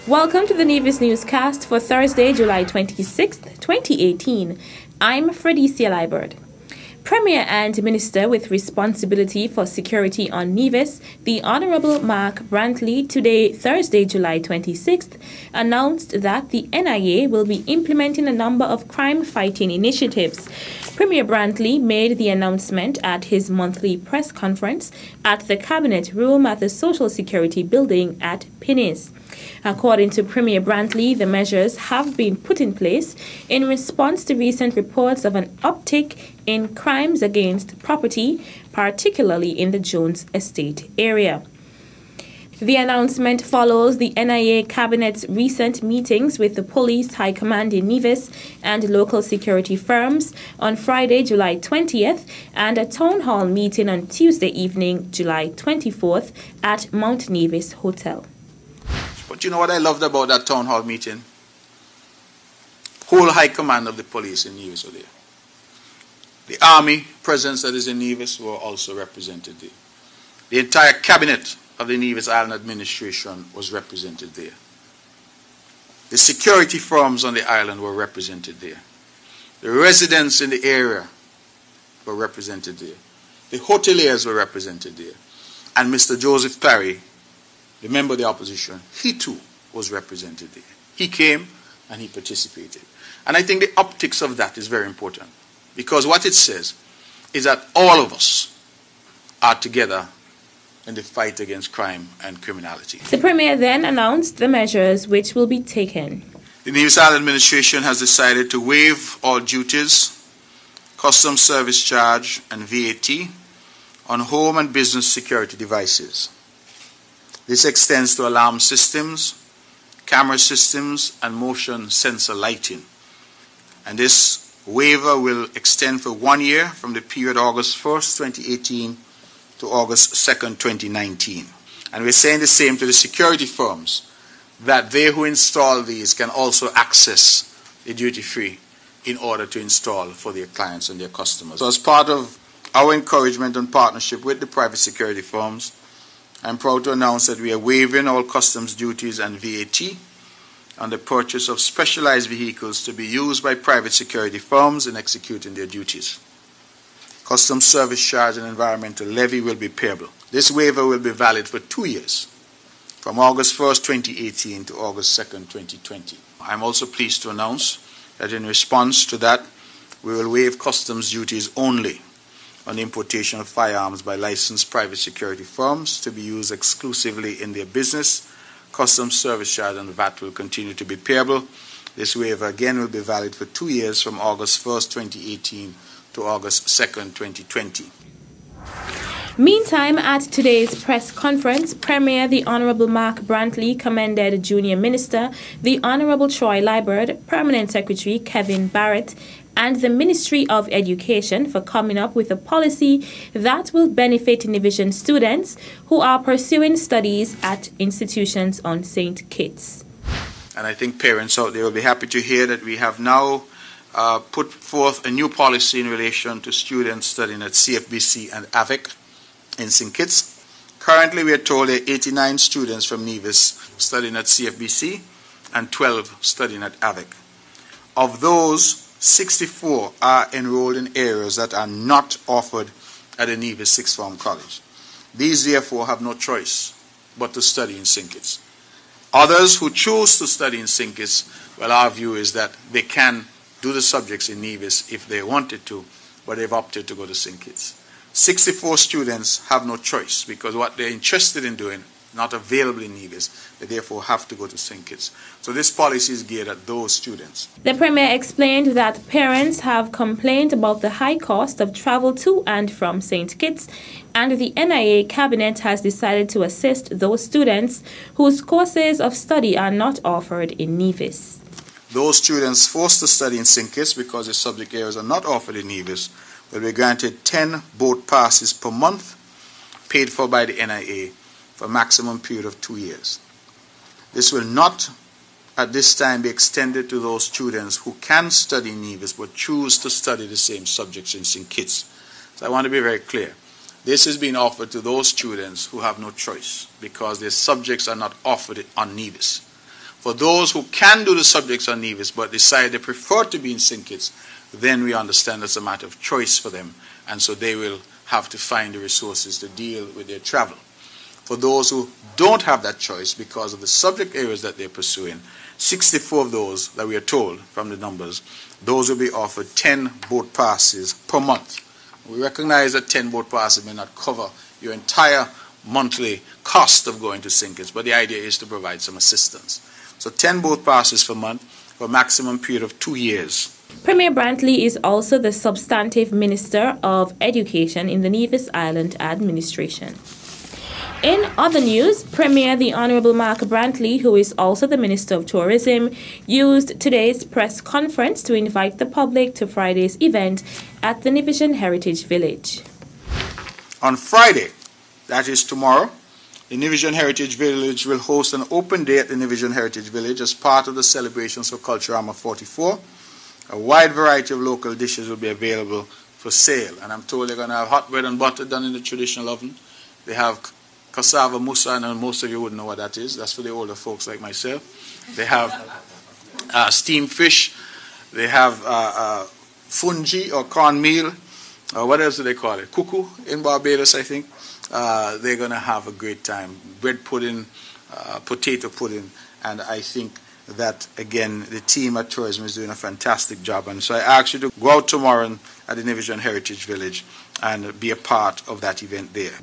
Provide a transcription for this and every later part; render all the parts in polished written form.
Welcome to the Nevis Newscast for Thursday, July 26th, 2018. I'm Fredicia Liebert. Premier and Minister with responsibility for security on Nevis, the Honorable Mark Brantley, today, Thursday, July 26th, announced that the NIA will be implementing a number of crime-fighting initiatives. Premier Brantley made the announcement at his monthly press conference at the Cabinet Room at the Social Security Building at Pinnis. According to Premier Brantley, the measures have been put in place in response to recent reports of an uptick in crimes against property, particularly in the Jones Estate area. The announcement follows the NIA Cabinet's recent meetings with the Police High Command in Nevis and local security firms on Friday, July 20th, and a town hall meeting on Tuesday evening, July 24th, at Mount Nevis Hotel. But you know what I loved about that town hall meeting? Whole high command of the police in Nevis were there. The army presence that is in Nevis were also represented there. The entire cabinet of the Nevis Island administration was represented there. The security firms on the island were represented there. The residents in the area were represented there. The hoteliers were represented there. And Mr. Joseph Clary, the member of the opposition, he too was represented there. He came and he participated. And I think the optics of that is very important, because what it says is that all of us are together in the fight against crime and criminality. The Premier then announced the measures which will be taken. The Nevis Island administration has decided to waive all duties, customs service charge and VAT on home and business security devices. This extends to alarm systems, camera systems, and motion sensor lighting. And this waiver will extend for 1 year from the period August 1st, 2018 to August 2nd, 2019. And we're saying the same to the security firms, that they who install these can also access the duty-free in order to install for their clients and their customers. So as part of our encouragement and partnership with the private security firms, I'm proud to announce that we are waiving all customs duties and VAT on the purchase of specialized vehicles to be used by private security firms in executing their duties. Customs service charge and environmental levy will be payable. This waiver will be valid for 2 years, from August 1st, 2018 to August 2nd, 2020. I'm also pleased to announce that in response to that, we will waive customs duties only on the importation of firearms by licensed private security firms to be used exclusively in their business. Customs service charge and VAT will continue to be payable. This waiver again will be valid for 2 years, from August 1st, 2018 to August 2nd, 2020. Meantime, at today's press conference, Premier the Honorable Mark Brantley commended Junior Minister the Honorable Troy Liebert, Permanent Secretary Kevin Barrett, and the Ministry of Education for coming up with a policy that will benefit Nevision students who are pursuing studies at institutions on St. Kitts. And I think parents out there will be happy to hear that we have now put forth a new policy in relation to students studying at CFBC and AVIC in St. Kitts. Currently, we are told there are 89 students from Nevis studying at CFBC and 12 studying at AVIC. Of those, 64 are enrolled in areas that are not offered at the Nevis Sixth Form College. These, therefore, have no choice but to study in St. Kitts. Others who choose to study in St. Kitts, well, our view is that they can do the subjects in Nevis if they wanted to, but they've opted to go to St. Kitts. 64 students have no choice, because what they're interested in doing not available in Nevis, they therefore have to go to St. Kitts. So this policy is geared at those students. The Premier explained that parents have complained about the high cost of travel to and from St. Kitts, and the NIA Cabinet has decided to assist those students whose courses of study are not offered in Nevis. Those students forced to study in St. Kitts because the subject areas are not offered in Nevis will be granted 10 boat passes per month, paid for by the NIA, for a maximum period of 2 years. This will not at this time be extended to those students who can study in Nevis but choose to study the same subjects in St. Kitts. So I want to be very clear. This is being offered to those students who have no choice because their subjects are not offered on Nevis. For those who can do the subjects on Nevis but decide they prefer to be in St. Kitts, then we understand it's a matter of choice for them, and so they will have to find the resources to deal with their travel. For those who don't have that choice because of the subject areas that they're pursuing, 64 of those that we are told from the numbers, those will be offered 10 boat passes per month. We recognize that 10 boat passes may not cover your entire monthly cost of going to St. Kitts, but the idea is to provide some assistance. So 10 boat passes per month for a maximum period of 2 years. Premier Brantley is also the substantive Minister of Education in the Nevis Island Administration. In other news, Premier the Honourable Mark Brantley, who is also the Minister of Tourism, used today's press conference to invite the public to Friday's event at the Nevis Heritage Village. On Friday, that is tomorrow, the Nevis Heritage Village will host an open day at the Nevis Heritage Village as part of the celebrations for Culturama 44. A wide variety of local dishes will be available for sale, and I'm told they're going to have hot bread and butter done in the traditional oven. They have cassava moussa, and most of you wouldn't know what that is. That's for the older folks like myself. They have steamed fish. They have fungi or cornmeal. What else do they call it? Cuckoo in Barbados, I think. They're going to have a great time. Bread pudding, potato pudding, and I think that, again, the team at Tourism is doing a fantastic job. And so I ask you to go out tomorrow at the Nevis Heritage Village and be a part of that event there.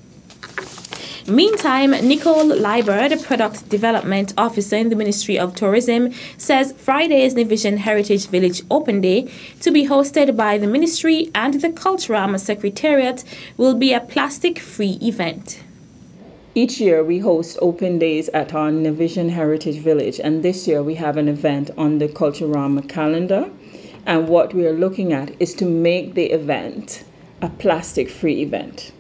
Meantime, Nicole Liebert, Product Development Officer in the Ministry of Tourism, says Friday's Nevis Heritage Village Open Day, to be hosted by the Ministry and the Culturama Secretariat, will be a plastic-free event. Each year we host open days at our Nevis Heritage Village, and this year we have an event on the Culturama calendar, and what we are looking at is to make the event a plastic-free event.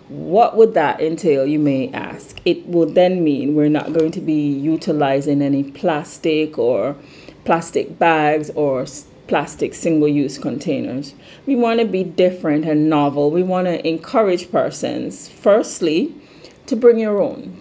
What would that entail, you may ask? It would then mean we're not going to be utilizing any plastic or plastic bags or plastic single-use containers. We want to be different and novel. We want to encourage persons, firstly, to bring your own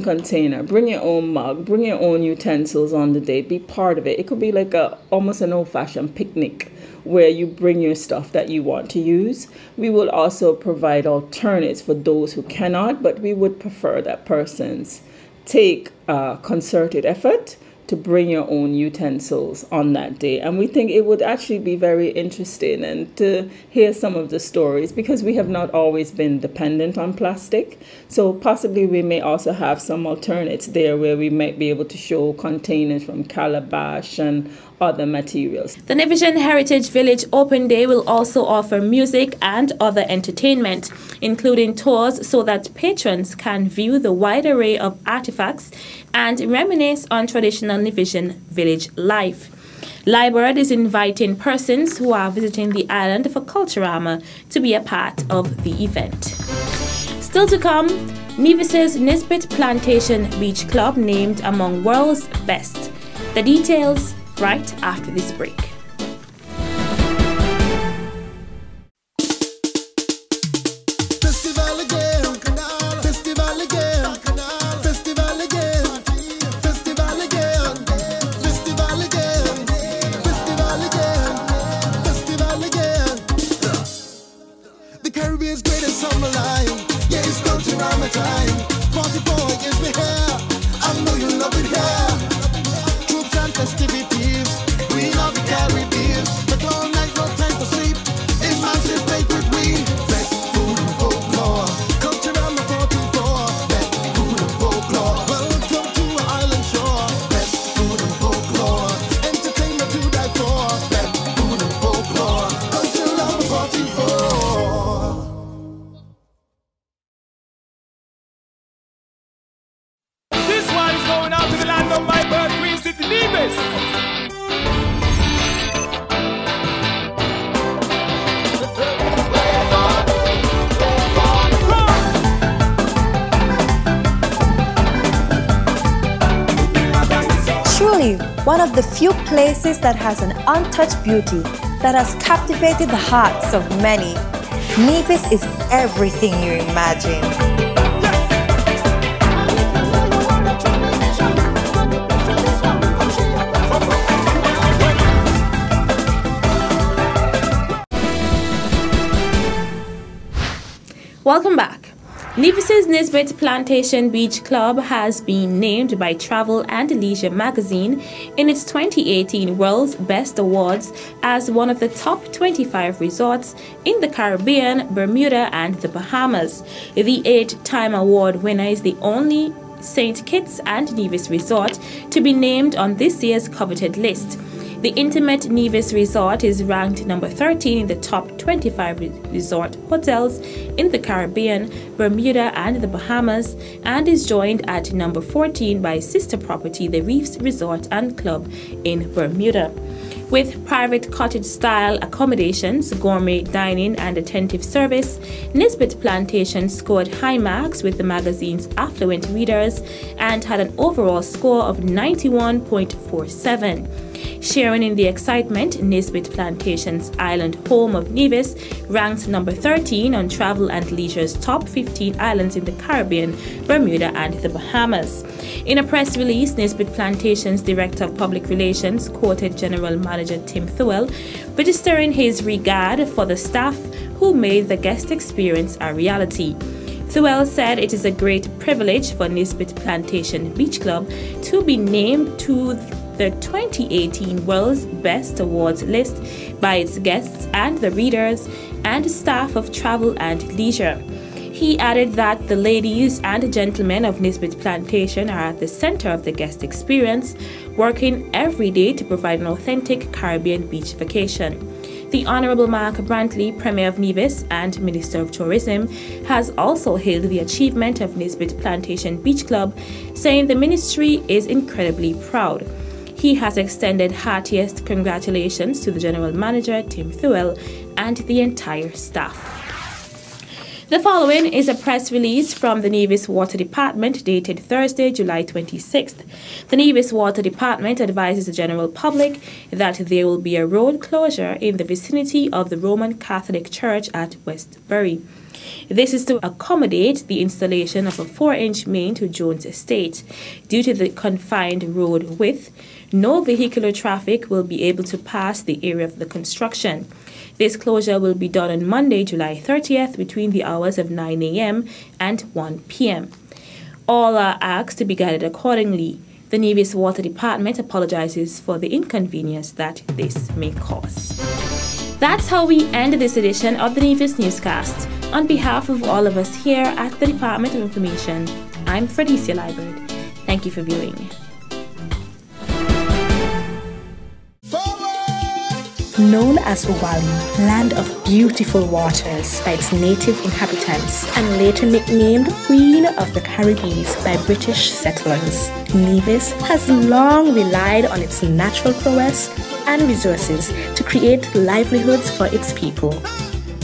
container, bring your own mug, bring your own utensils on the day, be part of it. It could be like almost an old-fashioned picnic where you bring your stuff that you want to use. We will also provide alternatives for those who cannot, but we would prefer that persons take a concerted effort to bring your own utensils on that day. And we think it would actually be very interesting and to hear some of the stories, because we have not always been dependent on plastic. So possibly we may also have some alternatives there where we might be able to show containers from calabash and other materials. The Nevis Heritage Village Open Day will also offer music and other entertainment, including tours so that patrons can view the wide array of artifacts and reminisce on traditional Nevis village life. Liebert is inviting persons who are visiting the island for Culturama to be a part of the event. Still to come, Nevis's Nisbet Plantation Beach Club named among world's best. The details right after this break. The Caribbean's greatest summer line. Yeah, it's Culturama time. 44 years we here. I know you love it here. Troops and festivities. We love the Caribbean. The clown night, no time for sleep. Emancipate with we. Best food and folklore. Culturama 44. Best food and folklore. Welcome to our island shore. Best food and folklore. Entertainment to die for. Best food and folklore. Culturama 44. Truly, one of the few places that has an untouched beauty that has captivated the hearts of many. Nevis is everything you imagine. Welcome back. Nevis's Nisbet Plantation Beach Club has been named by Travel and Leisure magazine in its 2018 World's Best Awards as one of the top 25 resorts in the Caribbean, Bermuda, and the Bahamas. The 8-time award winner is the only St. Kitts and Nevis resort to be named on this year's coveted list. The intimate Nevis Resort is ranked number 13 in the top 25 resort hotels in the Caribbean, Bermuda, and the Bahamas, and is joined at number 14 by sister property The Reefs Resort and Club in Bermuda. With private cottage-style accommodations, gourmet dining, and attentive service, Nisbet Plantation scored high marks with the magazine's affluent readers and had an overall score of 91.47. Sharing in the excitement, Nisbet Plantation's island home of Nevis ranked number 13 on Travel and Leisure's top 15 islands in the Caribbean, Bermuda, and the Bahamas. In a press release, Nisbet Plantation's Director of Public Relations quoted General Manager Tim Thewell, registering his regard for the staff who made the guest experience a reality. Thewell said it is a great privilege for Nisbet Plantation Beach Club to be named to the 2018 World's Best Awards list by its guests and the readers and staff of Travel and Leisure. He added that the ladies and gentlemen of Nisbet Plantation are at the center of the guest experience, working every day to provide an authentic Caribbean beach vacation. The Honorable Mark Brantley, Premier of Nevis and Minister of Tourism, has also hailed the achievement of Nisbet Plantation Beach Club, saying the ministry is incredibly proud. He has extended heartiest congratulations to the General Manager, Tim Thewell, and the entire staff. The following is a press release from the Nevis Water Department dated Thursday, July 26th. The Nevis Water Department advises the general public that there will be a road closure in the vicinity of the Roman Catholic Church at Westbury. This is to accommodate the installation of a 4-inch main to Jones Estate. Due to the confined road width, no vehicular traffic will be able to pass the area of the construction. This closure will be done on Monday, July 30th between the hours of 9 a.m. and 1 p.m. All are asked to be guided accordingly. The Nevis Water Department apologizes for the inconvenience that this may cause. That's how we end this edition of the Nevis Newscast. On behalf of all of us here at the Department of Information, I'm Fredicia Liebert. Thank you for viewing. Known as Uwali, land of beautiful waters by its native inhabitants, and later nicknamed Queen of the Caribbean by British settlers, Nevis has long relied on its natural prowess and resources to create livelihoods for its people.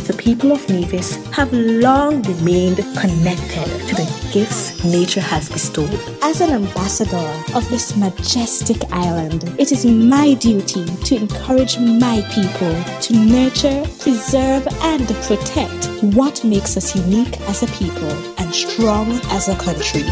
The people of Nevis have long remained connected to the gifts nature has bestowed. As an ambassador of this majestic island, it is my duty to encourage my people to nurture, preserve, and protect what makes us unique as a people and strong as a country.